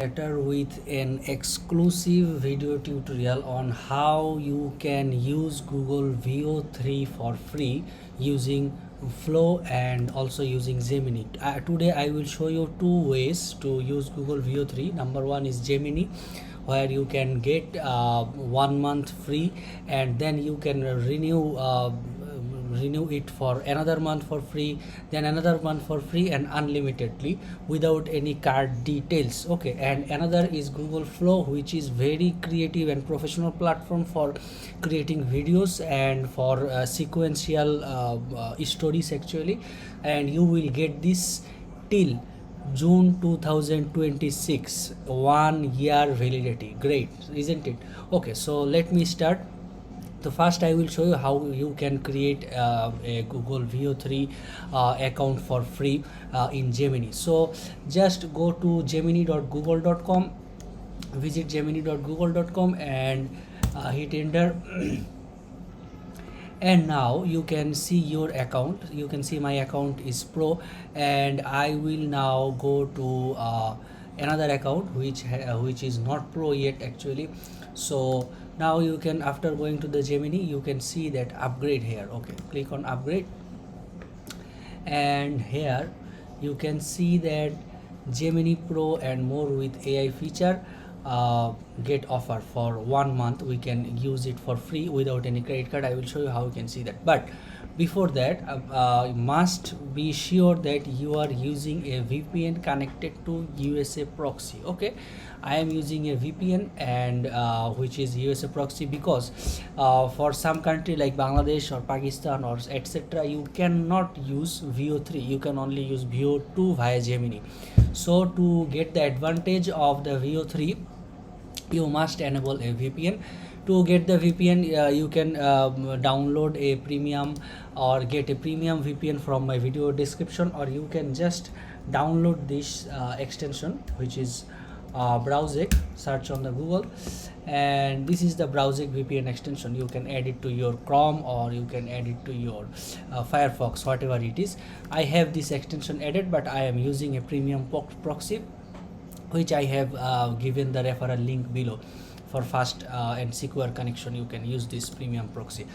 Later with an exclusive video tutorial on how you can use Google VEO 3 for free using Flow and also using Gemini. Today I will show you two ways to use Google VEO 3. Number one is Gemini, where you can get 1 month free, and then you can renew it for another month for free, then another month for free, and unlimitedly without any card details. Okay, and another is Google Flow, which is very creative and professional platform for creating videos and for sequential stories actually, and you will get this till June 2026, 1 year validity. Great, isn't it? Okay, so let me start. So first I will show you how you can create a Google VEO 3 account for free in Gemini. So just go to gemini.google.com, visit gemini.google.com and hit enter. And now you can see your account. You can see my account is pro, and I will now go to another account which is not pro yet actually. So now you can, after going to the Gemini, you can see that upgrade here. Okay, click on upgrade, and here you can see that Gemini Pro and more with AI feature get offer for 1 month. We can use it for free without any credit card. I will show you how you can see that, but before that must be sure that you are using a VPN connected to USA proxy. Okay, I am using a VPN and which is USA proxy, because for some country like Bangladesh or Pakistan or etc., you cannot use VEO 3, you can only use VEO 2 via Gemini. So to get the advantage of the VEO 3, you must enable a VPN. To get the VPN, you can download a premium or get a premium VPN from my video description, or you can just download this extension, which is Browsec. Search on the Google, and this is the Browsec VPN extension. You can add it to your Chrome, or you can add it to your Firefox, whatever it is. I have this extension added, but I am using a premium proxy, which I have given the referral link below. For fast and secure connection, you can use this premium proxy.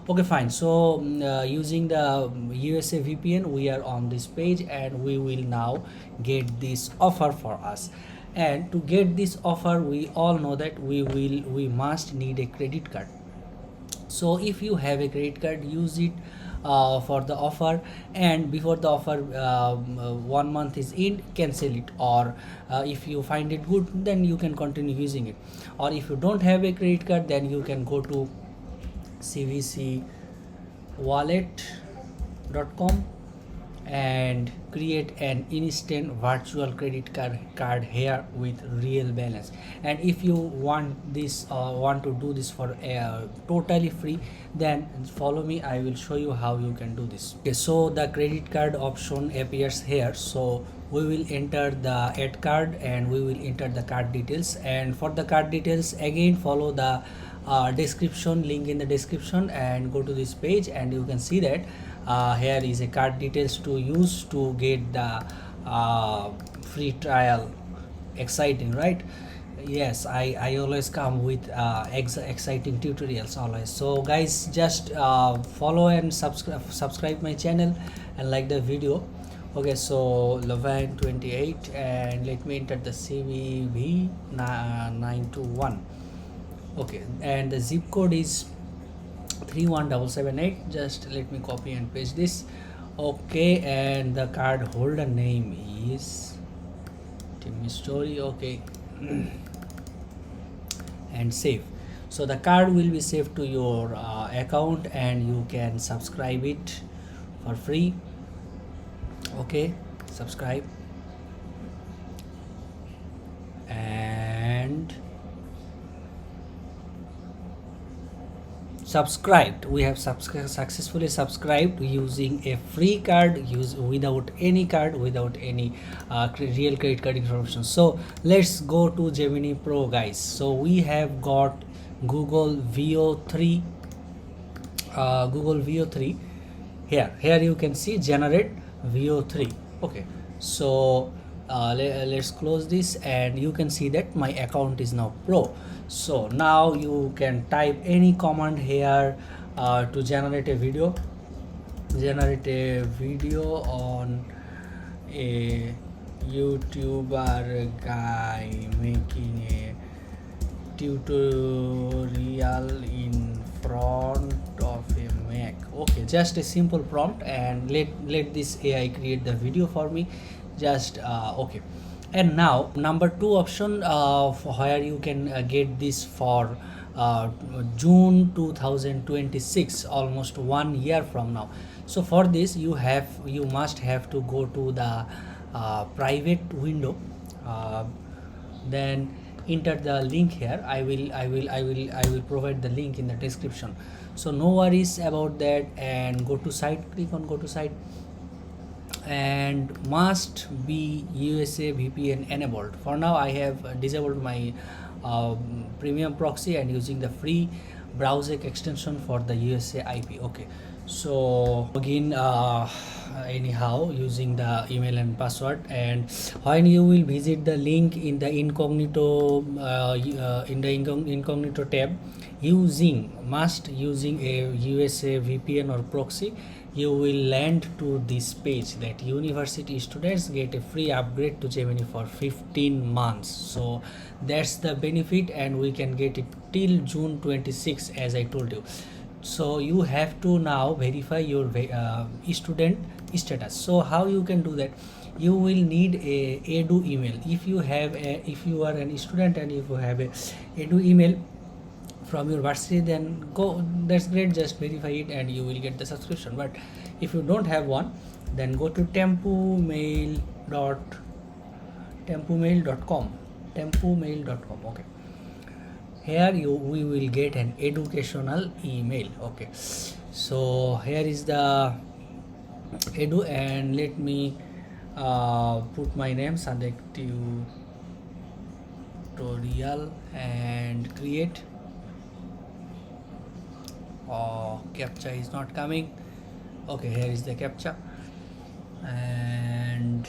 Okay, fine. So using the USA VPN, we are on this page, and we will now get this offer for us. And to get this offer, we all know that we must need a credit card. So if you have a credit card, use it for the offer, and before the offer 1 month is in, cancel it, or if you find it good, then you can continue using it. Or if you don't have a credit card, then you can go to cvcwallet.com and create an instant virtual credit card here with real balance. And if you want this want to do this for totally free, then follow me, I will show you how you can do this. Okay, so the credit card option appears here. So we will enter the add card, and we will enter the card details. And for the card details, again follow the description link in the description and go to this page, and you can see that here is a card details to use to get the free trial. Exciting, right? Yes, I always come with exciting tutorials always. So guys, just follow and subscribe my channel and like the video. Okay, so Levan 28, and let me enter the CVV 921. Okay, and the zip code is 31778. Just let me copy and paste this. Okay, and the card holder name is Timmy Story. Okay, and save. So the card will be saved to your account, and you can subscribe it for free. Okay, subscribe, and subscribed. We have successfully subscribed using a free card, without any card, without any real credit card information. So let's go to Gemini Pro, guys. So we have got Google VEO 3 here you can see generate VEO 3. Okay, so Let's close this, and you can see that my account is now pro. So now you can type any command here to generate a video on a YouTuber guy making a tutorial in front of a Mac. Okay, just a simple prompt, and let this AI create the video for me. Just okay. And now number two option where you can get this for June 2026, almost 1 year from now. So for this you must have to go to the private window, then enter the link here. I will provide the link in the description, so no worries about that. And go to site, click on go to site, and must be USA VPN enabled. For now I have disabled my premium proxy and using the free browser extension for the USA IP. Okay, so again anyhow using the email and password, and when you will visit the link in the incognito incognito tab, using a USA VPN or proxy, you will land to this page that university students get a free upgrade to Gemini for 15 months. So that's the benefit, and we can get it till June 26, as I told you. So you have to now verify your student status. So how you can do that? You will need a edu email. If you are an student and if you have a edu email from your varsity, then go, that's great, just verify it and you will get the subscription. But if you don't have one, then go to tempumail.com. Okay, here we will get an educational email. Okay, so here is the edu, and let me put my name Sadek tutorial and create. Captcha is not coming. Okay, here is the captcha, and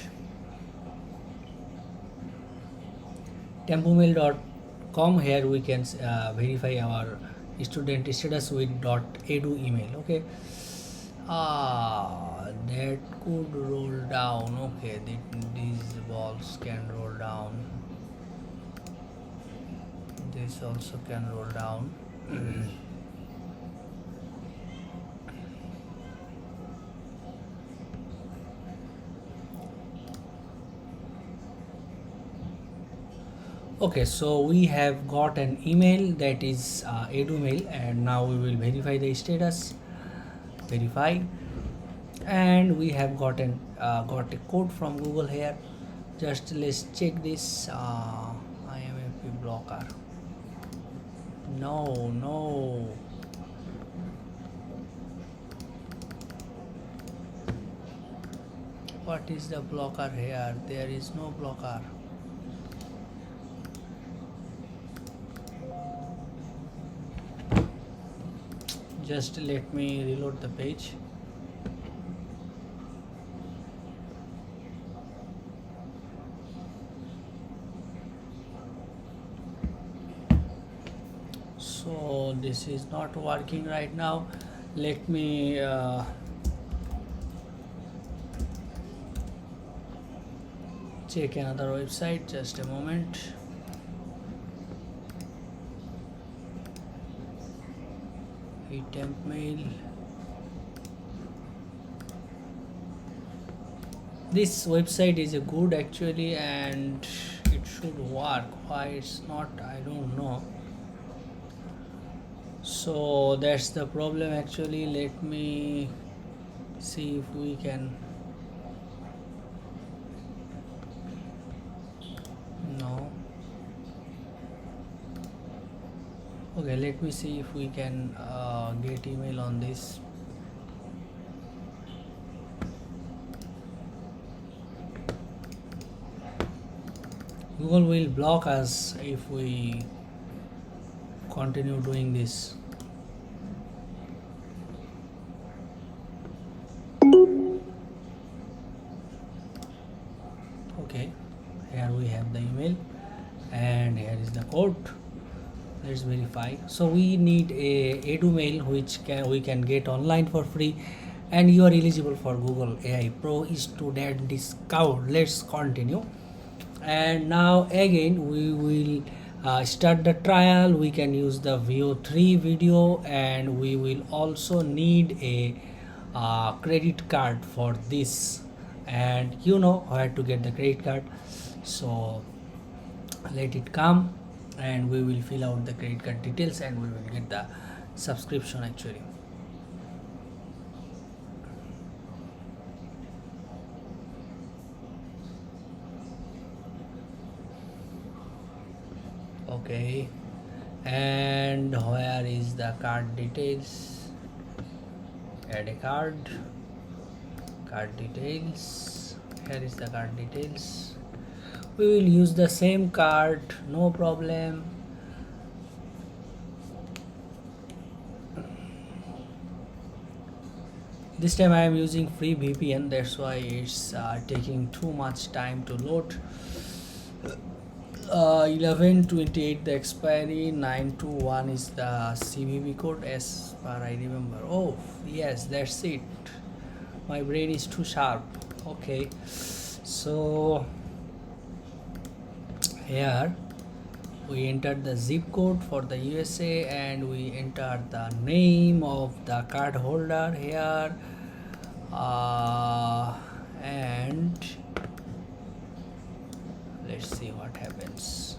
tempumail.com, here we can verify our student status with .edu email. Okay, that could roll down. Okay, these balls can roll down, this also can roll down. Okay, so we have got an email that is edu mail, and now we will verify the status. Verify, and we have got a code from Google here. Just let's check this. IMFP blocker. No. What is the blocker here? There is no blocker. Just let me reload the page. So this is not working right now. Let me check another website. Just a moment. Temp mail. This website is a good actually, and it should work. Why it's not, I don't know. So that's the problem actually. Let me see if we can. No. Okay, let me see if we can get email on this. Google will block us if we continue doing this. Okay. the code. Let's verify. So we need a edu mail which we can get online for free, and you are eligible for Google AI Pro student discount. Let's continue. And now again we will start the trial. We can use the VEO3 video, and we will also need a credit card for this, and you know where to get the credit card. So let it come, and we will fill out the credit card details, and we will get the subscription actually. Okay, and where is the card details? Add a card details. Here is the card details. We will use the same card, no problem. This time I am using free VPN, that's why it's taking too much time to load. 11/28 the expiry, 921 is the CVV code as far I remember. Oh yes, that's it. My brain is too sharp. Okay, so here we entered the zip code for the USA, and we entered the name of the card holder here, and let's see what happens.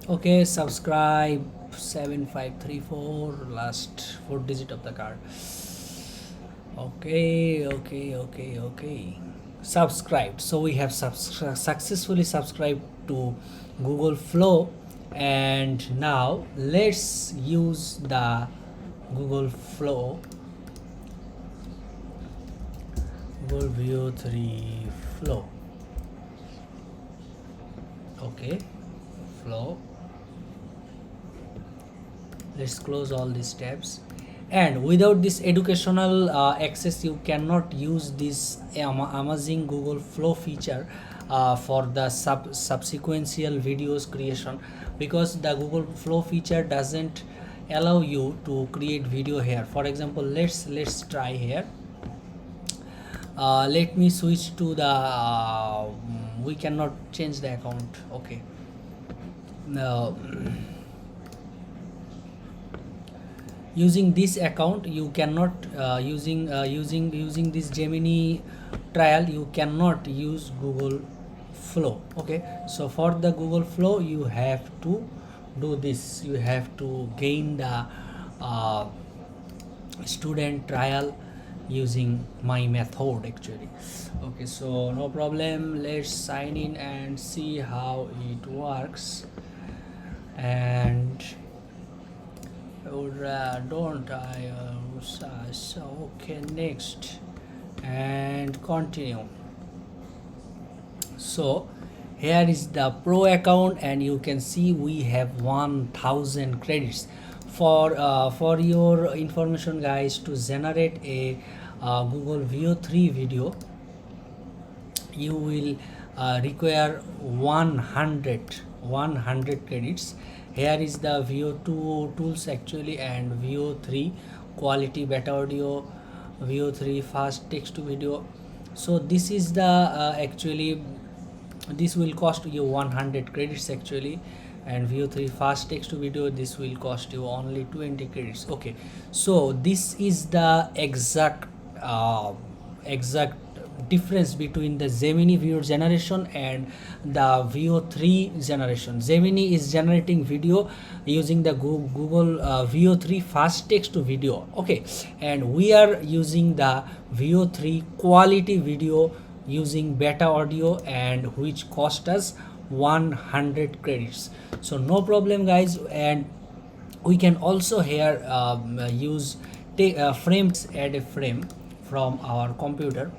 Okay, subscribe 7534, last 4 digit of the card. Okay, subscribed. So we have successfully subscribed to Google Flow, and now let's use the Google Flow, Google VEO3 Flow. Okay, Flow. Let's close all these tabs. And without this educational access, you cannot use this amazing Google Flow feature for the subsequential videos creation, because the Google Flow feature doesn't allow you to create video here. For example, let's try here. Let me switch to the we cannot change the account. Okay, now using this account you cannot using this Gemini trial you cannot use Google Flow. Okay, so for the Google Flow you have to do this. You have to gain the student trial using my method actually. Okay, so no problem, let's sign in and see how it works. And don't I so okay, next and continue. So here is the pro account, and you can see we have 1000 credits. For your information guys, to generate a Google VEO3 video you will require 100 credits. Here is the VEO2 tools actually, and VEO3 quality beta audio, VEO3 fast text to video. So this is the actually this will cost you 100 credits actually, and VEO3 fast text to video, this will cost you only 20 credits. Okay, so this is the exact difference between the Gemini video generation and the VEO3 generation. Gemini is generating video using the Google VEO3 fast text to video. Okay, and we are using the VEO3 quality video using beta audio, and which cost us 100 credits. So no problem guys, and we can also here use frames, add a frame from our computer.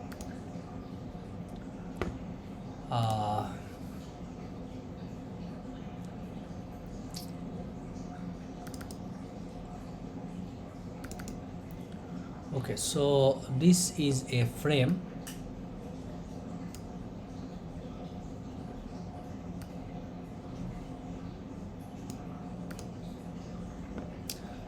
Okay, so this is a frame.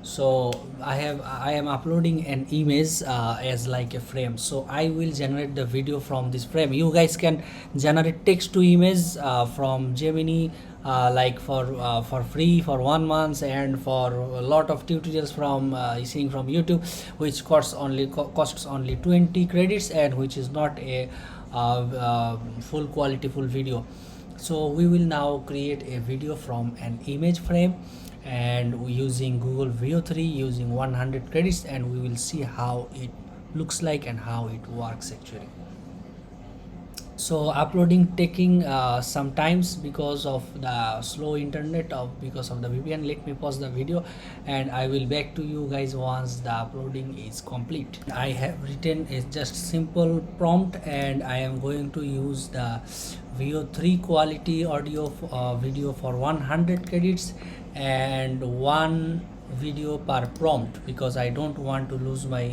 So I am uploading an image as like a frame, so I will generate the video from this frame. You guys can generate text to image from Gemini, like for free for 1 month, and for a lot of tutorials from seeing from YouTube, which costs only 20 credits, and which is not a full quality full video. So we will now create a video from an image frame, and using Google VEO 3 using 100 credits, and we will see how it looks like and how it works actually. So uploading taking sometimes because of the slow internet, of because of the VPN. Let me pause the video and I will back to you guys once the uploading is complete. I have written a just simple prompt, and I am going to use the VEO 3 quality audio video for 100 credits and one video per prompt, because I don't want to lose my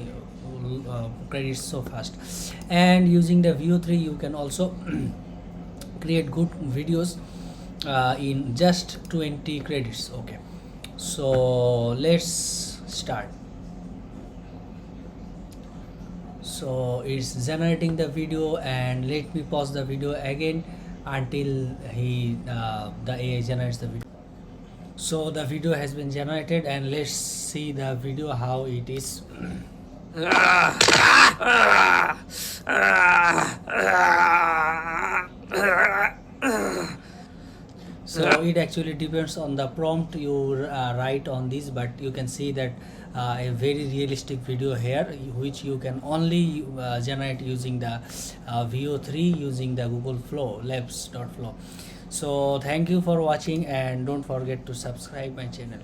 credits so fast. And using the VEO 3 you can also create good videos in just 20 credits. Okay, so let's start. So it's generating the video, and let me pause the video again until the AI generates the video. So the video has been generated, and let's see the video how it is. So it actually depends on the prompt you write on this, but you can see that a very realistic video here, which you can only generate using the VEO 3 using the Google Flow labs.flow. So thank you for watching, and don't forget to subscribe my channel.